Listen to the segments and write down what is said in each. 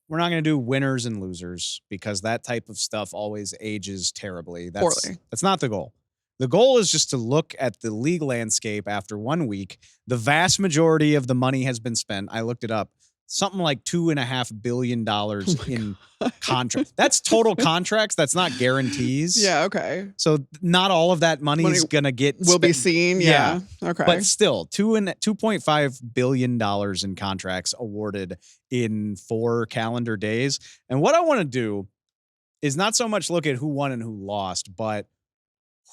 we're not going to do winners and losers because that type of stuff always ages terribly. Poorly. That's not the goal. The goal is just to look at the league landscape after 1 week. The vast majority of the money has been spent. I looked it up. Something like $2.5 billion in contracts. That's total contracts. That's not guarantees. Yeah, okay. So not all of that money is going to will be seen. Yeah. Okay. But still, $2.5 billion in contracts awarded in 4 calendar days. And what I want to do is not so much look at who won and who lost, but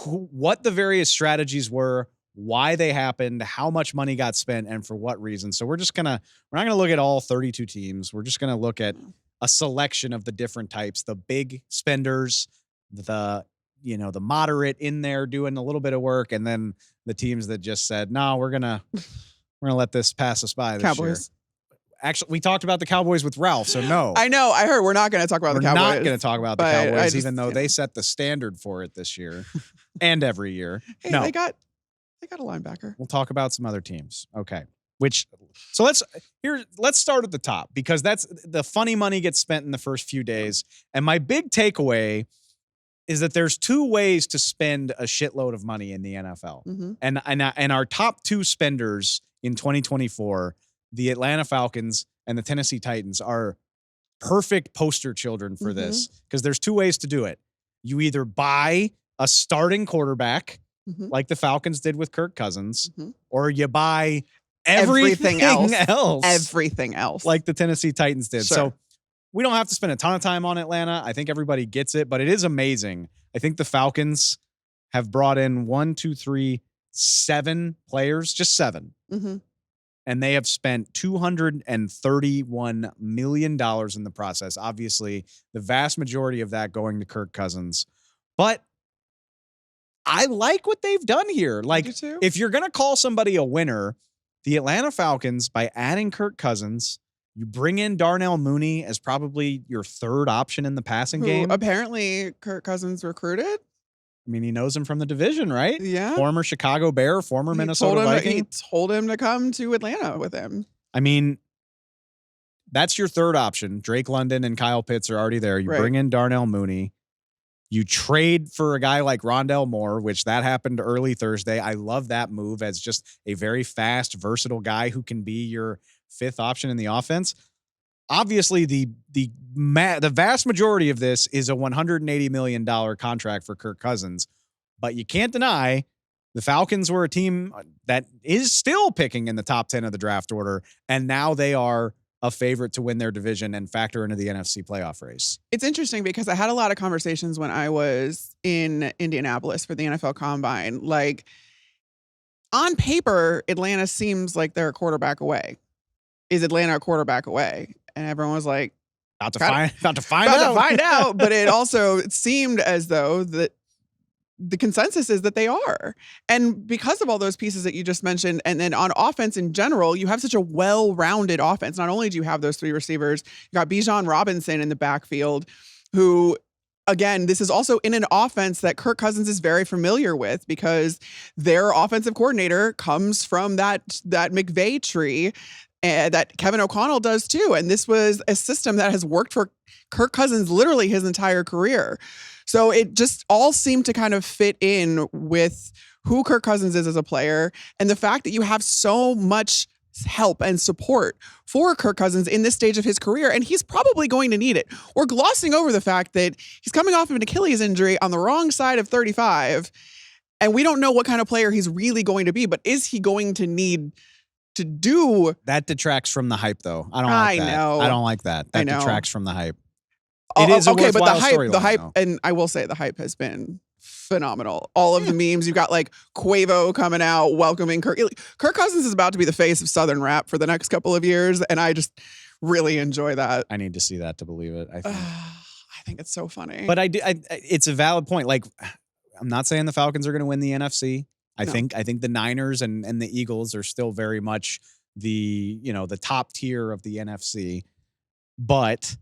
what the various strategies were, why they happened, how much money got spent, and for what reason. So we're not going to look at all 32 teams. We're just going to look at a selection of the different types, the big spenders, the moderate in there doing a little bit of work, and then the teams that just said, no, we're going to let this pass us by this Cowboys. year. Actually, we talked about the Cowboys with Ralph, so no. I know. I heard we're not going to talk about the Cowboys. We're not going to talk about the Cowboys, even though they set the standard for it this year and every year. Hey, no. They got a linebacker. We'll talk about some other teams. Okay. So let's start at the top because that's the funny money gets spent in the first few days. And my big takeaway is that there's 2 ways to spend a shitload of money in the NFL. Mm-hmm. And our top 2 spenders in 2024, the Atlanta Falcons and the Tennessee Titans, are perfect poster children for this because there's 2 ways to do it. You either buy a starting quarterback like the Falcons did with Kirk Cousins, or you buy everything else like the Tennessee Titans did. Sure. So we don't have to spend a ton of time on Atlanta. I think everybody gets it, but it is amazing. I think the Falcons have brought in 7 players, just 7. And they have spent $231 million in the process. Obviously, the vast majority of that going to Kirk Cousins. But I like what they've done here. Like, if you're going to call somebody a winner, the Atlanta Falcons, by adding Kirk Cousins, you bring in Darnell Mooney as probably your 3rd option in the passing game. Apparently, Kirk Cousins recruited. I mean, he knows him from the division, right? Yeah. Former Chicago Bear, former Minnesota Viking. He told him to come to Atlanta with him. I mean, that's your 3rd option. Drake London and Kyle Pitts are already there. You bring in Darnell Mooney. You trade for a guy like Rondell Moore, which that happened early Thursday. I love that move as just a very fast, versatile guy who can be your 5th option in the offense. Obviously, the vast majority of this is a $180 million contract for Kirk Cousins, but you can't deny the Falcons were a team that is still picking in the top 10 of the draft order, and now they are a favorite to win their division and factor into the NFC playoff race. It's interesting because I had a lot of conversations when I was in Indianapolis for the NFL Combine. Like, on paper, Atlanta seems like they're a quarterback away. Is Atlanta a quarterback away? And everyone was like, about to find out. But it also seemed as though that the consensus is that they are. And because of all those pieces that you just mentioned, and then on offense in general, you have such a well-rounded offense. Not only do you have those 3 receivers, you got Bijan Robinson in the backfield, who, again, this is also in an offense that Kirk Cousins is very familiar with because their offensive coordinator comes from that McVay tree that Kevin O'Connell does too. And this was a system that has worked for Kirk Cousins literally his entire career. So it just all seemed to kind of fit in with who Kirk Cousins is as a player and the fact that you have so much help and support for Kirk Cousins in this stage of his career, and he's probably going to need it. We're glossing over the fact that he's coming off of an Achilles injury on the wrong side of 35, and we don't know what kind of player he's really going to be, but is he going to need to do... That detracts from the hype, though. I don't like that. I know. I don't like that. That detracts from the hype. It is a worthwhile storyline, the hype, though. and I will say the hype has been phenomenal. All of the memes, you've got like Quavo coming out, welcoming Kirk. Kirk Cousins is about to be the face of Southern rap for the next couple of years, and I just really enjoy that. I need to see that to believe it. I think it's so funny. But it's a valid point. Like, I'm not saying the Falcons are going to win the NFC. I think the Niners and the Eagles are still very much the top tier of the NFC. But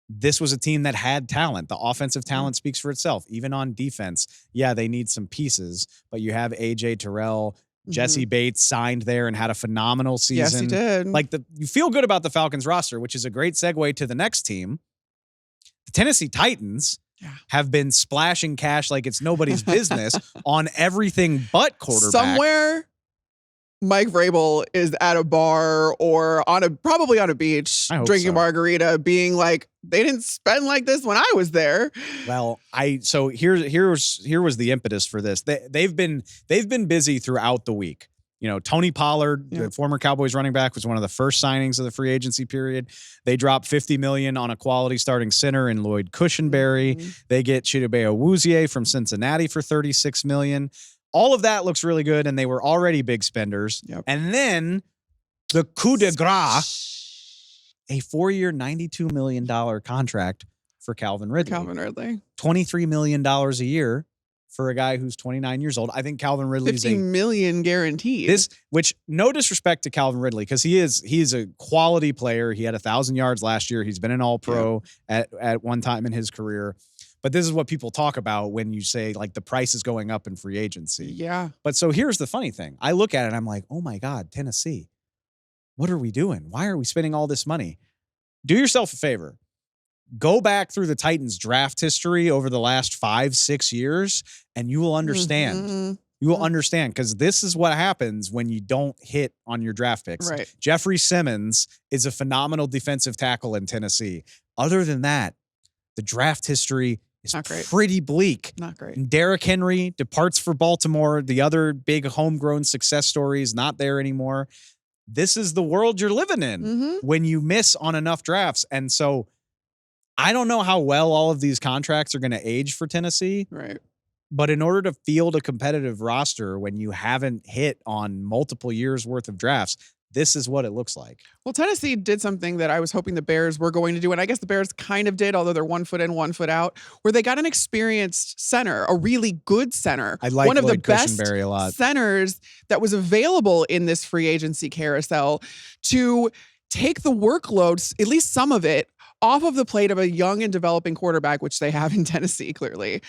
this was a team that had talent. The offensive talent speaks for itself. Even on defense, yeah, they need some pieces, but you have AJ Terrell. Jesse Bates signed there and had a phenomenal season. Yes, he did. Like you feel good about the Falcons roster, which is a great segue to the next team. The Tennessee Titans have been splashing cash like it's nobody's business on everything but quarterback. Somewhere Mike Vrabel is at a bar or probably on a beach drinking margarita, being like, they didn't spend like this when I was there. Well, here was the impetus for this. They've been busy throughout the week. You know, Tony Pollard, the former Cowboys running back, was one of the first signings of the free agency period. They dropped $50 million on a quality starting center in Lloyd Cushenberry. They get Chidobe Awuzie from Cincinnati for $36 million. All of that looks really good, and they were already big spenders. And then the coup de grace, a 4-year, $92 million contract for Calvin Ridley. $23 million a year for a guy who's 29 years old. I think Calvin Ridley's $50 million guaranteed. Which no disrespect to Calvin Ridley, because he's a quality player. He had 1,000 yards last year. He's been an All-Pro at one time in his career. But this is what people talk about when you say, like, the price is going up in free agency. Yeah. But so here's the funny thing. I look at it and I'm like, oh my God, Tennessee, what are we doing? Why are we spending all this money? Do yourself a favor. Go back through the Titans draft history over the last 5-6 years, and you will understand. You will understand, because this is what happens when you don't hit on your draft picks. Right. Jeffrey Simmons is a phenomenal defensive tackle in Tennessee. Other than that, the draft history is pretty bleak. Not great. And Derrick Henry departs for Baltimore. The other big homegrown success story is not there anymore. This is the world you're living in when you miss on enough drafts. And so I don't know how well all of these contracts are going to age for Tennessee. Right. But in order to field a competitive roster when you haven't hit on multiple years worth of drafts, this is what it looks like. Well, Tennessee did something that I was hoping the Bears were going to do, and I guess the Bears kind of did, although they're 1 foot in, 1 foot out, where they got an experienced center, a really good center. I like one of Lloyd the best Cushenberry a lot. Centers that was available in this free agency carousel to take the workload, at least some of it, off of the plate of a young and developing quarterback, which they have in Tennessee, clearly.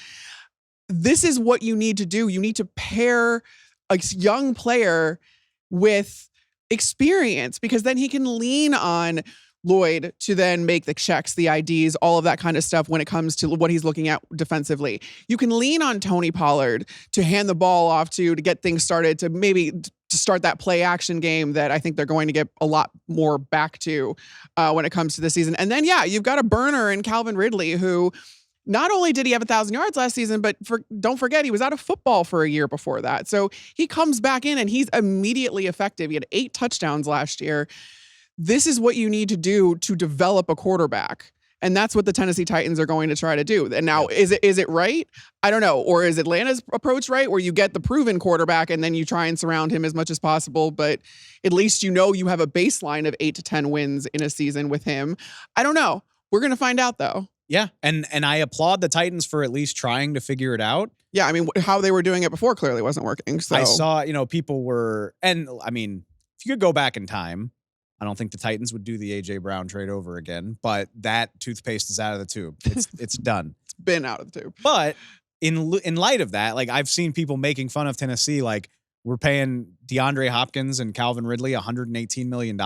This is what you need to do. You need to pair a young player with experience, because then he can lean on Lloyd to then make the checks, the IDs, all of that kind of stuff when it comes to what he's looking at defensively. You can lean on Tony Pollard to hand the ball off to get things started, to maybe to start that play action game that I think they're going to get a lot more back to when it comes to the season. And then, you've got a burner in Calvin Ridley, who not only did he have 1,000 yards last season, but don't forget, he was out of football for a year before that. So he comes back in and he's immediately effective. He had 8 touchdowns last year. This is what you need to do to develop a quarterback. And that's what the Tennessee Titans are going to try to do. And now, is it right? I don't know. Or is Atlanta's approach right, where you get the proven quarterback and then you try and surround him as much as possible, but at least you have a baseline of 8 to 10 wins in a season with him? I don't know. We're going to find out, though. Yeah, and I applaud the Titans for at least trying to figure it out. Yeah, I mean, how they were doing it before clearly wasn't working. So I saw, people were, and I mean, if you could go back in time, I don't think the Titans would do the A.J. Brown trade over again, but that toothpaste is out of the tube. It's done. It's been out of the tube. But in light of that, like, I've seen people making fun of Tennessee, like, we're paying DeAndre Hopkins and Calvin Ridley $118 million.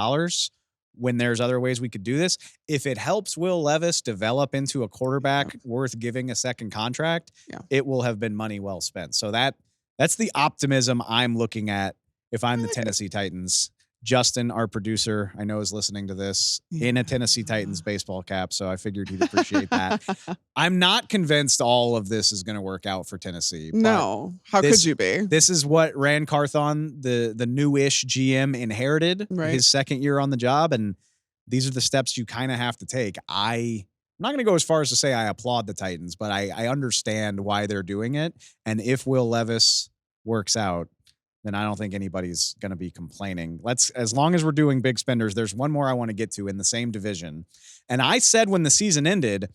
When there's other ways we could do this. If it helps Will Levis develop into a quarterback worth giving a second contract, it will have been money well spent. So that's the optimism I'm looking at if I'm the Tennessee Titans. Justin, our producer, I know is listening to this in a Tennessee Titans baseball cap, so I figured he'd appreciate that. I'm not convinced all of this is going to work out for Tennessee. No. How could you be? This is what Rand Carthon, the newish GM, inherited his second year on the job, and these are the steps you kind of have to take. I'm not going to go as far as to say I applaud the Titans, but I understand why they're doing it, and if Will Levis works out, then I don't think anybody's going to be complaining. As long as we're doing big spenders, there's one more I want to get to in the same division. And I said when the season ended,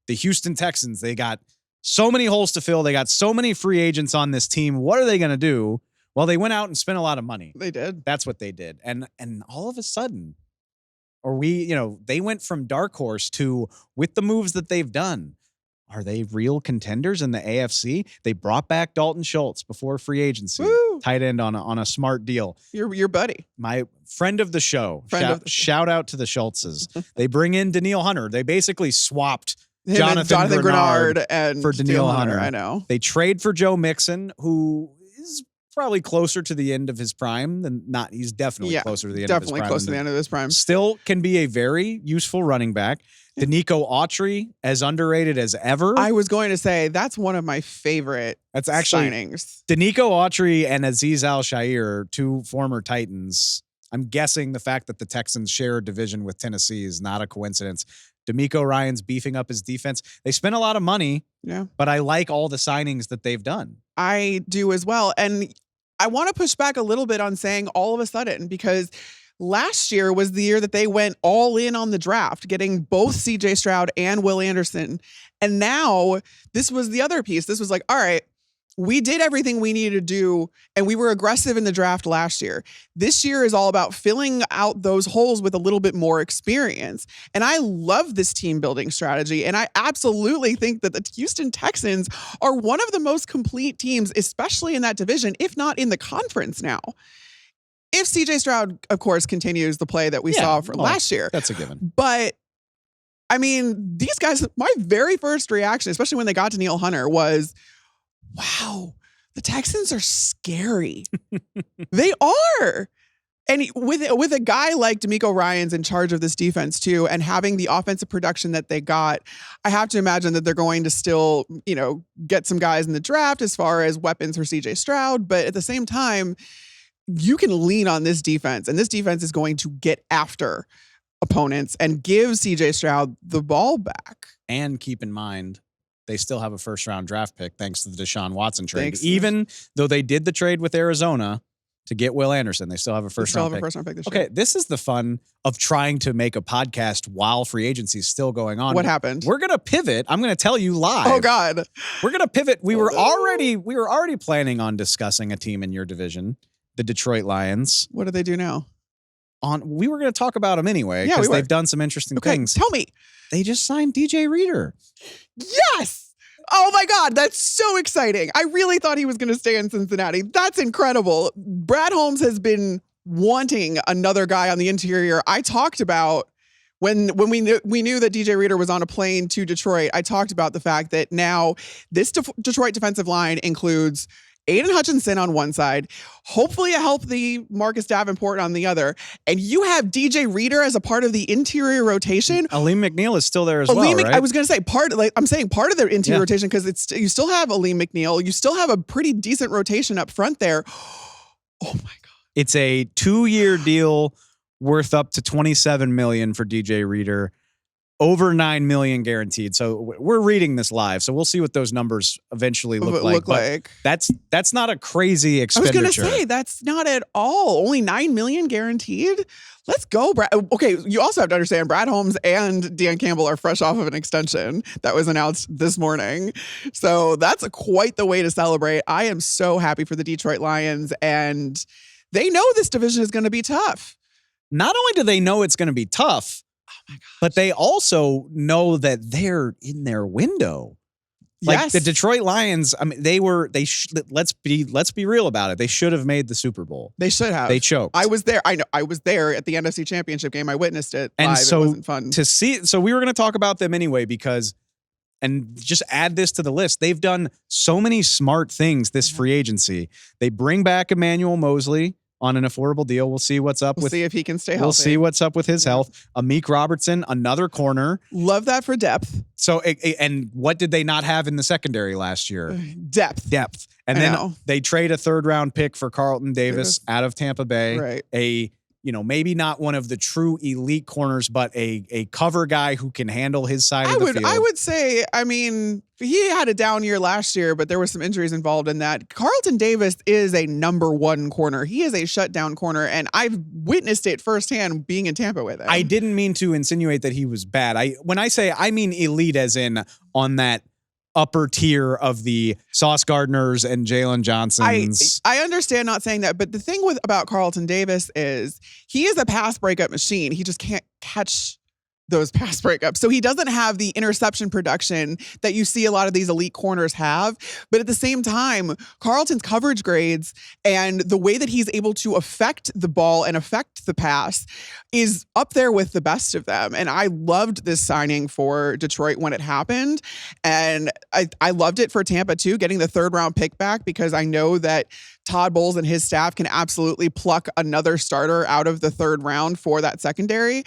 the Houston Texans, they got so many holes to fill. They got so many free agents on this team. What are they going to do? Well, they went out and spent a lot of money. They did. That's what they did. And all of a sudden, they went from dark horse to, with the moves that they've done, are they real contenders in the AFC? They brought back Dalton Schultz before free agency, tight end on a smart deal. Your buddy, my friend of the show. Shout out to the Schultzes. They bring in Danielle Hunter. They basically swapped Jonathan Grenard and for Danielle Hunter. I know. They trade for Joe Mixon, who is probably closer to the end of his prime than not. He's definitely closer to the end of his prime. Definitely close to the end of his prime. Still can be a very useful running back. Danico Autry, as underrated as ever. I was going to say that's one of my favorite signings. Danico Autry and Azeez Al-Shaair, two former Titans. I'm guessing the fact that the Texans share a division with Tennessee is not a coincidence. D'Amico Ryan's beefing up his defense. They spent a lot of money, but I like all the signings that they've done. I do as well. And I want to push back a little bit on saying all of a sudden, because last year was the year that they went all in on the draft, getting both CJ Stroud and Will Anderson. And now this was the other piece. This was like, all right, we did everything we needed to do, and we were aggressive in the draft last year. This year is all about filling out those holes with a little bit more experience. And I love this team building strategy. And I absolutely think that the Houston Texans are one of the most complete teams, especially in that division, if not in the conference now. If CJ Stroud, of course, continues the play that we saw from last year. That's a given. But I mean, these guys, my very first reaction, especially when they got to Danielle Hunter, was, wow, the Texans are scary. They are. And with a guy like D'Amico Ryan's in charge of this defense too, and having the offensive production that they got, I have to imagine that they're going to still, get some guys in the draft as far as weapons for CJ Stroud. But at the same time, you can lean on this defense, and this defense is going to get after opponents and give CJ Stroud the ball back. And keep in mind, they still have a first-round draft pick thanks to the Deshaun Watson trade. Even though they did the trade with Arizona to get Will Anderson, they still have a first-round pick. This year. This is the fun of trying to make a podcast while free agency is still going on. What happened? We're going to pivot. I'm going to tell you live. Oh, God. We're going to pivot. We were already planning on discussing a team in your division, the Detroit Lions. What do they do now? We were going to talk about them anyway because they've done some interesting things. Tell me. They just signed DJ Reader. Yes. Oh my God. That's so exciting. I really thought he was going to stay in Cincinnati. That's incredible. Brad Holmes has been wanting another guy on the interior. I talked about when we knew that DJ Reader was on a plane to Detroit, I talked about the fact that now this Detroit defensive line includes Aiden Hutchinson on one side, hopefully a healthy Marcus Davenport on the other, and you have DJ Reader as a part of the interior rotation. Aleem McNeil is still there as well, right? I was going to say part of their interior rotation because you still have Aleem McNeil, you still have a pretty decent rotation up front there. Oh my God! It's a 2-year deal worth up to $27 million for DJ Reader. Over $9 million guaranteed. So we're reading this live. So we'll see what those numbers eventually look like. That's not a crazy expenditure. I was going to say, that's not at all. Only $9 million guaranteed. Let's go, Brad. Okay, you also have to understand Brad Holmes and Dan Campbell are fresh off of an extension that was announced this morning. So that's quite the way to celebrate. I am so happy for the Detroit Lions, and they know this division is going to be tough. Not only do they know it's going to be tough, but they also know that they're in their window. Like the Detroit Lions, I mean, let's be real about it. They should have made the Super Bowl. They should have. They choked. I was there. I know. I was there at the NFC Championship game. I witnessed it live. And so it wasn't fun to see. So we were going to talk about them anyway and just add this to the list. They've done so many smart things this free agency. They bring back Emmanuel Mosley on an affordable deal. We'll see what's up We'll see if he can stay healthy. We'll see what's up with his health. Amik Robertson, another corner. Love that for depth. So, and what did they not have in the secondary last year? Depth. And then they trade a 3rd-round pick for Carlton Davis out of Tampa Bay. Right. Maybe not one of the true elite corners, but a cover guy who can handle his side of the field. I would say, I mean, he had a down year last year, but there was some injuries involved in that. Carlton Davis is a number 1 corner. He is a shutdown corner, and I've witnessed it firsthand being in Tampa with him. I didn't mean to insinuate that he was bad. When I say, I mean elite as in on that upper tier of the Sauce Gardners and Jalen Johnsons. I understand not saying that, but the thing about Carlton Davis is he is a pass breakup machine. He just can't catch those pass breakups. So he doesn't have the interception production that you see a lot of these elite corners have. But at the same time, Carlton's coverage grades and the way that he's able to affect the ball and affect the pass is up there with the best of them. And I loved this signing for Detroit when it happened. And I loved it for Tampa too, getting the 3rd round pick back, because I know that Todd Bowles and his staff can absolutely pluck another starter out of the 3rd round for that secondary.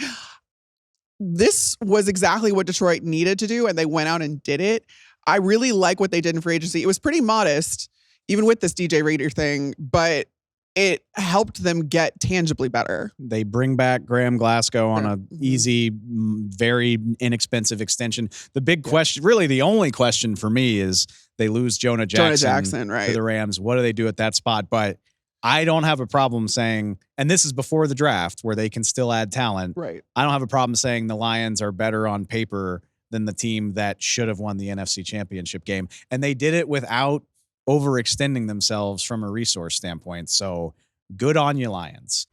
This was exactly what Detroit needed to do, and they went out and did it. I really like what they did in free agency. It was pretty modest, even with this DJ Reader thing, but it helped them get tangibly better. They bring back Graham Glasgow on a easy, very inexpensive extension. The big question, really the only question for me, is they lose Jonah Jackson right, to the Rams. What do they do at that spot? But I don't have a problem saying, and this is before the draft where they can still add talent. Right. I don't have a problem saying the Lions are better on paper than the team that should have won the NFC Championship game. And they did it without overextending themselves from a resource standpoint. So good on you, Lions.